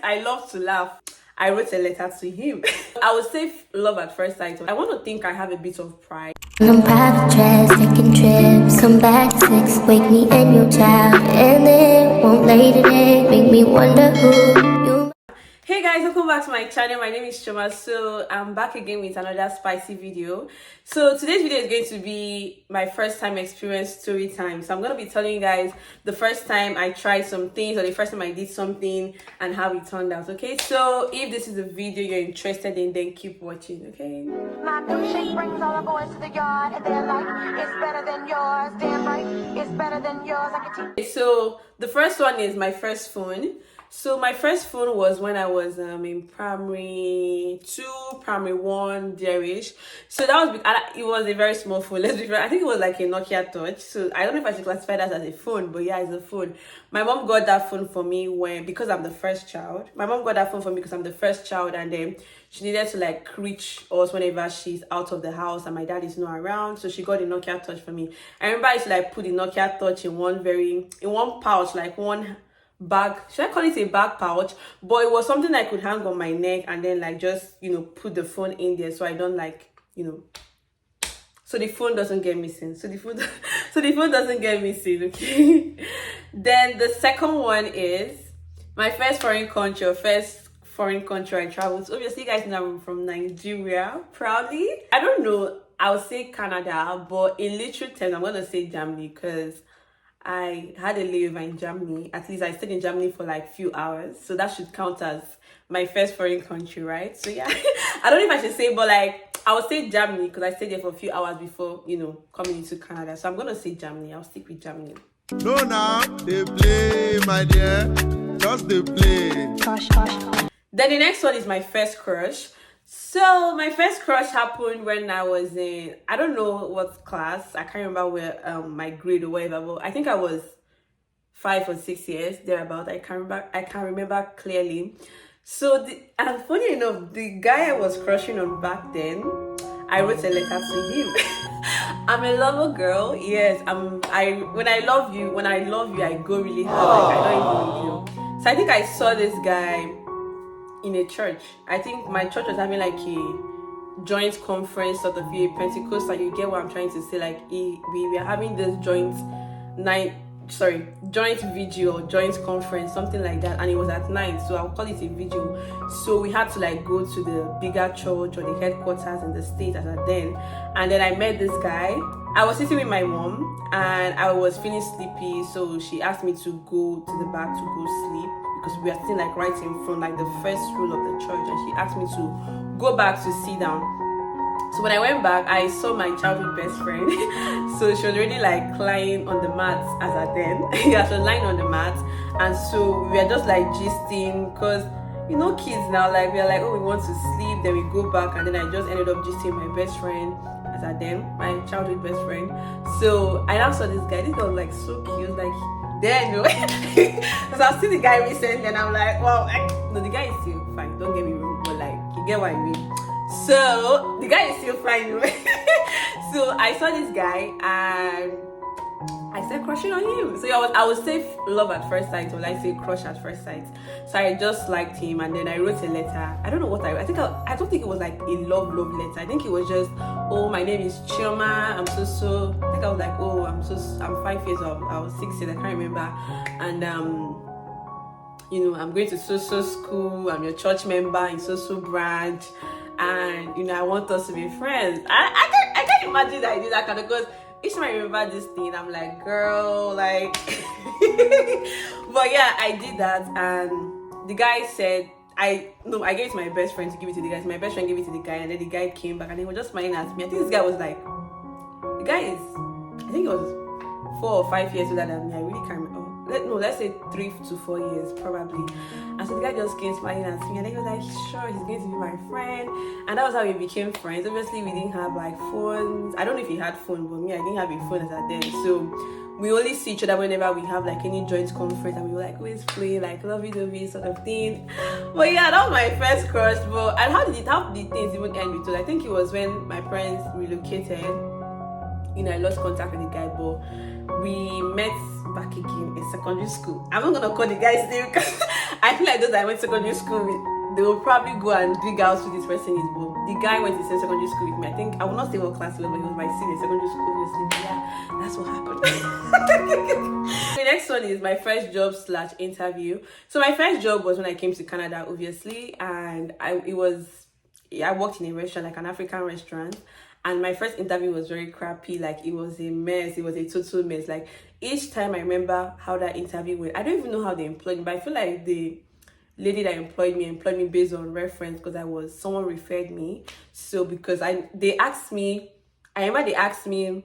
I love to laugh. I wrote a letter to him. I would say love at first sight. I want to think I have a bit of pride. On private jets, taking trips, come back at 6, wake me and your child, and then won't lay today, make me wonder who you. Hey guys, welcome back to my channel. My name is Choma. So I'm back again with another spicy video. So today's video is going to be my first time experience story time. So I'm going to be telling you guys the first time I tried some things or the first time I did something and how it turned out. Okay, so if this is a video you're interested in, then keep watching. Okay, my milkshake brings all the boys to the yard and they're like, it's better than yours. Damn right, it's better than yours. I can teach. So the first one is my first phone. So my first phone was when I was in primary 2, primary 1, there-ish. So that was, it was a very small phone. Let's be fair. I think it was like a Nokia Touch. So I don't know if I should classify that as a phone, but yeah, it's a phone. My mom got that phone for me because I'm the first child. My mom got that phone for me because I'm the first child, and then she needed to like reach us whenever she's out of the house and my dad is not around. So she got the Nokia Touch for me. I remember I used to like put the Nokia Touch in one pouch, like one bag. Should I call it a bag pouch? But it was something I could hang on my neck and then like just put the phone in there so I don't so the phone doesn't get missing. So the phone doesn't get missing. Okay. Then the second one is my first foreign country I traveled to. Obviously, you guys know I'm from Nigeria, proudly. I don't know, I would say Canada, but in literal terms I'm gonna say Germany because I had a layover in Germany. At least I stayed in Germany for like few hours, so that should count as my first foreign country, right? So yeah, I don't know if I should say, but like I would say Germany because I stayed there for a few hours before coming into Canada. So I'm gonna say Germany. I'll stick with Germany. No, now they play, my dear. Just they play. Then the next one is my first crush. So my first crush happened when I was in, I don't know what class, I can't remember where my grade or whatever, but I think I was 5 or 6 years thereabout. I can't remember clearly. So and funny enough, the guy I was crushing on back then, I wrote a letter to him. I'm a lover girl. Yes, when I love you, I go really hard. Like I don't even So I think I saw this guy in a church. I think my church was having like a joint conference sort of a Pentecostal. You get what I'm trying to say? Like we were having this joint vigil, joint conference, something like that, and it was at night, so I'll call it a vigil. So we had to like go to the bigger church or the headquarters in the state as at then, and then I met this guy. I was sitting with my mom and I was feeling sleepy, so she asked me to go to the back to go sleep because we are sitting like right in front, like the first row of the church, and she asked me to go back to sit down. So when I went back, I saw my childhood best friend. So she was already like lying on the mat as at then. Yeah, she was lying on the mat, and so we were just like gisting because kids now, like we are like, oh, we want to sleep, then we go back, and then I just ended up gisting my best friend as at then, my childhood best friend. So I now saw this guy. This guy was like so cute, like because I've seen the guy recently and I'm like, well, no, the guy is still fine, don't get me wrong, but like you get what I mean. So the guy is still fine. So I saw this guy and I started crushing on him. So I would say love at first sight, or like say crush at first sight. So I just liked him, and then I wrote a letter. I don't know what I don't think it was like a love letter. I think it was just, oh, my name is Chioma, I'm so. I think I was like, oh, I'm 5 years old. I was 6 years, I can't remember. And I'm going to so school. I'm your church member in so branch, and I want us to be friends. I can't imagine that I did that kind of, because each time I remember this thing, I'm like, girl, like. But yeah, I did that, and the guy said, I gave it to my best friend to give it to the guy. So my best friend gave it to the guy, and then the guy came back and he was just smiling at me. I think this guy was like, I think he was 4 or 5 years older than me. I really can't remember. Let's say 3 to 4 years probably. And so the guy just came smiling at me, and then he was like, sure, he's going to be my friend. And that was how we became friends. Obviously we didn't have like phones. I don't know if he had phone, but me, I didn't have a phone as at then. So we only see each other whenever we have like any joint conference, and we were like always play like lovey-dovey sort of thing. But yeah, that was my first crush. But and how did things even end with us? I think it was when my parents relocated. I lost contact with the guy, but we met back again in secondary school. I'm not gonna call the guy's name because I feel like those that I went to secondary school with, they will probably go and dig out who this person is. But the guy went to the same secondary school with me. I think I will not say what class he was, but he was my senior in secondary school, obviously. But yeah, that's what happened. The next one is my first job / interview. So my first job was when I came to Canada, obviously, and I worked in a restaurant, like an African restaurant. And my first interview was very crappy. Like, it was a mess. It was a total mess. Like, each time I remember how that interview went. I don't even know how they employed me, but I feel like the lady that employed me based on reference, because someone referred me. So because they asked me, I remember they asked me,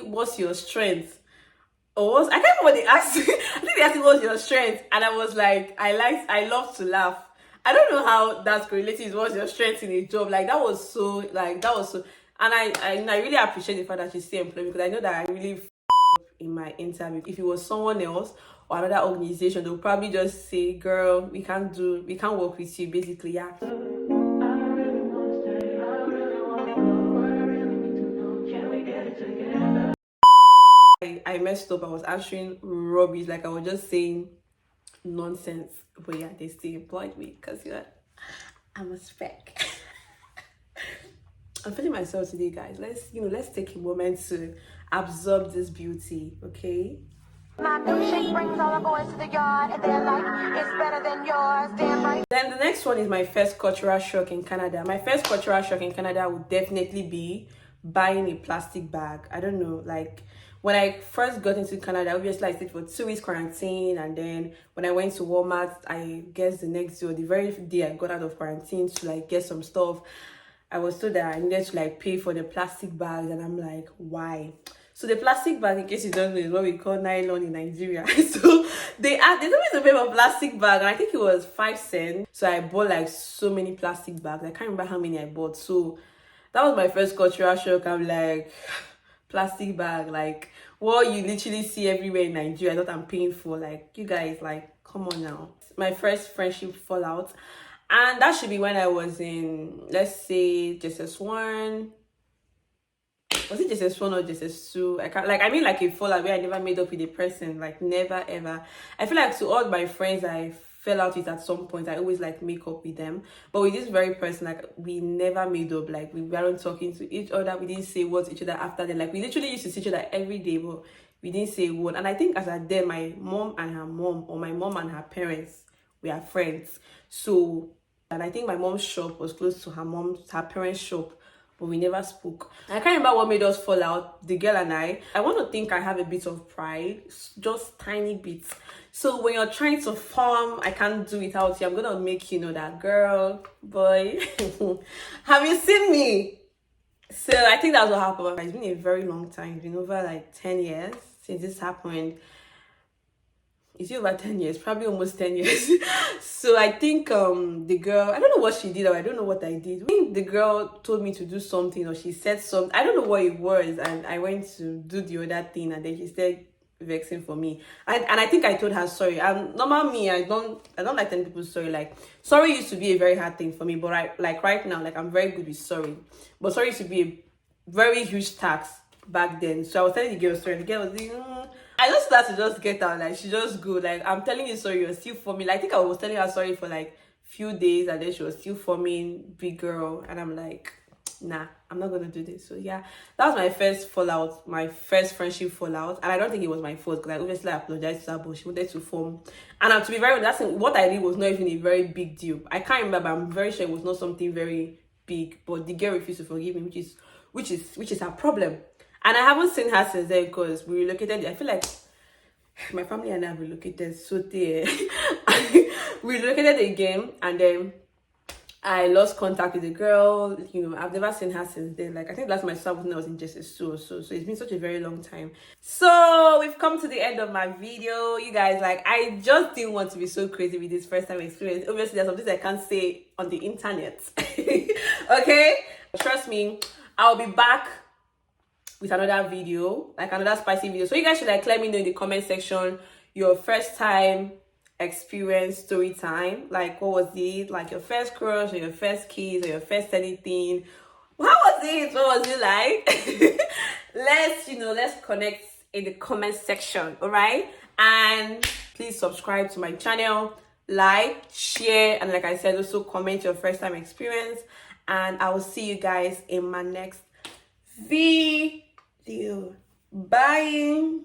what's your strength? I can't remember what they asked me. I think they asked me what's your strength, and I was like, I love to laugh. I don't know how that's correlated with what's your strength in a job. Like, that was so, and I really appreciate the fact that she still employed me, because I know that I really in my interview. If it was someone else or another organization, they'll probably just say, girl, we can't work with you, basically. Yeah. I messed up. I was answering rubbish, like I was just saying nonsense. But yeah, they still employed me because I'm a spec. I'm feeling myself today, guys. Let's take a moment to absorb this beauty, okay? My milkshake brings all the boys to the yard, and they're like, it's better than yours, damn right. Then the next one is my first cultural shock in Canada. My first cultural shock in Canada would definitely be buying a plastic bag. I don't know, like, when I first got into Canada, obviously I stayed for 2 weeks quarantine, and then when I went to Walmart, I guess the next day or the very day I got out of quarantine to like get some stuff, I was told that I needed to like pay for the plastic bags, and I'm like, why? So the plastic bag, in case you don't know, is what we call nylon in Nigeria. So they told me to pay for a plastic bag, and I think it was 5 cents. So I bought like so many plastic bags. I can't remember how many I bought. So that was my first cultural shock. I'm like, plastic bag, like what you literally see everywhere in Nigeria, I thought I'm paying for. Like, you guys, like, come on now. My first friendship fallout, and that should be when I was in, let's say, JSS1. Was it JSS1 or JSS2? I mean like a fallout where I never made up with a person, like never ever. I feel like to all my friends I fell out with at some point, I always like make up with them, but with this very person, like, we never made up. Like, we weren't talking to each other, we didn't say what to each other after that. Like, we literally used to see each other every day, but we didn't say what. And I think as at then, my mom and her mom, or my mom and her parents, were friends. So, and I think my mom's shop was close to her parents' shop, but we never spoke. I can't remember what made us fall out, the girl and I. I want to think I have a bit of pride, just tiny bits. So when you're trying to form, I can't do without you, I'm gonna make you know that, girl, boy, have you seen me? So I think that's what happened. It's been a very long time. It's been over like 10 years since this happened. Is it over 10 years? Probably almost 10 years. So I think the girl, I don't know what she did, or I don't know what I did. I think the girl told me to do something, or she said something. I don't know what it was, and I went to do the other thing, and then she started vexing for me. And I think I told her sorry. And normal me, I don't like telling people sorry. Like, sorry used to be a very hard thing for me, but right now, like, I'm very good with sorry. But sorry used to be a very huge task back then. So I was telling the girl sorry. The girl was like, I just started to just get out, like, she just go, like, I'm telling you sorry, you're still forming. Like, I think I was telling her sorry for like few days, and then she was still forming, big girl, and I'm like, nah, I'm not gonna do this. So yeah, that was my first fallout, my first friendship fallout, and I don't think it was my fault, because I obviously apologized to her, but she wanted to form. And to be very honest, what I did was not even a very big deal. I can't remember, but I'm very sure it was not something very big, but the girl refused to forgive me, which is her problem. And I haven't seen her since then, because we relocated. I feel like my family and I have relocated so there. We relocated again, and then I lost contact with the girl. I've never seen her since then. Like, I think last time I saw her when I was in JSS2, so it's been such a very long time. So we've come to the end of my video, you guys. Like, I just didn't want to be so crazy with this first time experience. Obviously, there's some things I can't say on the internet. Okay, trust me, I'll be back with another video, like another spicy video. So you guys should like let me know in the comment section your first time experience story time. Like, what was it? Like, your first crush, or your first kiss, or your first anything. How was it? What was it like? Let's connect in the comment section. All right, and please subscribe to my channel, like, share, and like I said, also comment your first time experience. And I will see you guys in my next video. Bye.